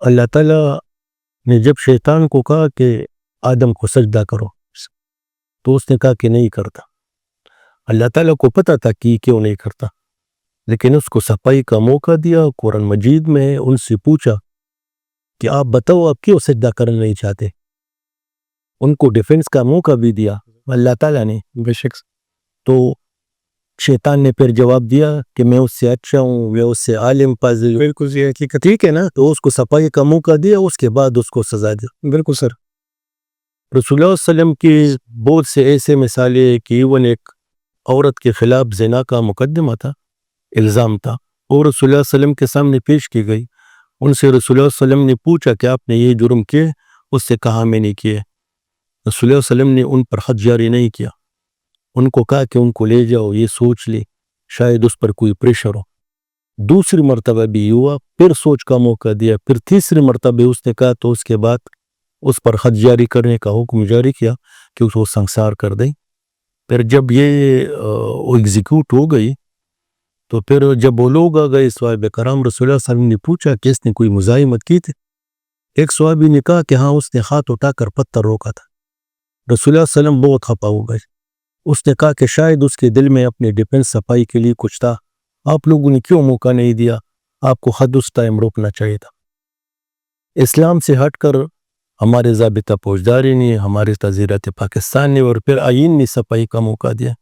اللہ تعالیٰ نے جب شیطان کو کہا کہ آدم کو سجدہ کرو تو اس نے کہا کہ نہیں کرتا. اللہ تعالیٰ کو پتہ تھا کہ کیوں نہیں کرتا، لیکن اس کو صفائی کا موقع دیا. قرآن مجید میں ان سے پوچھا کہ آپ بتاؤ آپ کیوں سجدہ کرنا نہیں چاہتے. ان کو ڈیفنس کا موقع بھی دیا اللہ تعالیٰ نے. بے شک. تو شیطان نے پھر جواب دیا کہ میں اس سے اچھا ہوں، میں اس سے عالم فاضل. بالکل یہ حقیقت. ٹھیک ہے نا. تو اس کو صفائی کا موقع دیا، اس کے بعد اس کو سزا دی. بالکل سر. رسول اللہ صلی اللہ علیہ وسلم کی بہت سے ایسے مثالیں کہ ایون ایک عورت کے خلاف زنا کا مقدمہ تھا، الزام تھا، اور رسول اللہ صلی اللہ علیہ وسلم کے سامنے پیش کی گئی. ان سے رسول اللہ صلی اللہ علیہ وسلم نے پوچھا کہ آپ نے یہ جرم کیے؟ اس سے کہا میں نے کیے. رسول اللہ صلی اللہ علیہ وسلم نے ان پر حد جاری نہیں کیا. ان کو کہا کہ ان کو لے جاؤ، یہ سوچ لے، شاید اس پر کوئی پریشر ہو. دوسری مرتبہ بھی ہوا، پھر سوچ کا موقع دیا. پھر تیسری مرتبہ اس نے کہا تو اس کے بعد اس پر حد جاری کرنے کا حکم جاری کیا کہ اس کو سنسار کر دیں. پھر جب یہ ایگزیکیوٹ ہو گئی تو پھر جب وہ لوگ آ گئے صحابہ کرام، رسول اللہ صلی اللہ علیہ وسلم نے پوچھا کہ اس نے کوئی مزاحمت کی تھی؟ ایک صحابی نے کہا کہ ہاں اس نے ہاتھ اٹھا کر پتھر روکا تھا. رسول اللہ صلی اللہ علیہ وسلم بہت خفا ہو گئے. اس نے کہا کہ شاید اس کے دل میں اپنے ڈیفنس صفائی کے لیے کچھ تھا، آپ لوگوں نے کیوں موقع نہیں دیا؟ آپ کو حد اس ٹائم روکنا چاہیے تھا. اسلام سے ہٹ کر ہمارے ضابطہ فوجداری نے، ہمارے وزارت پاکستان نے اور پھر آئین نے صفائی کا موقع دیا.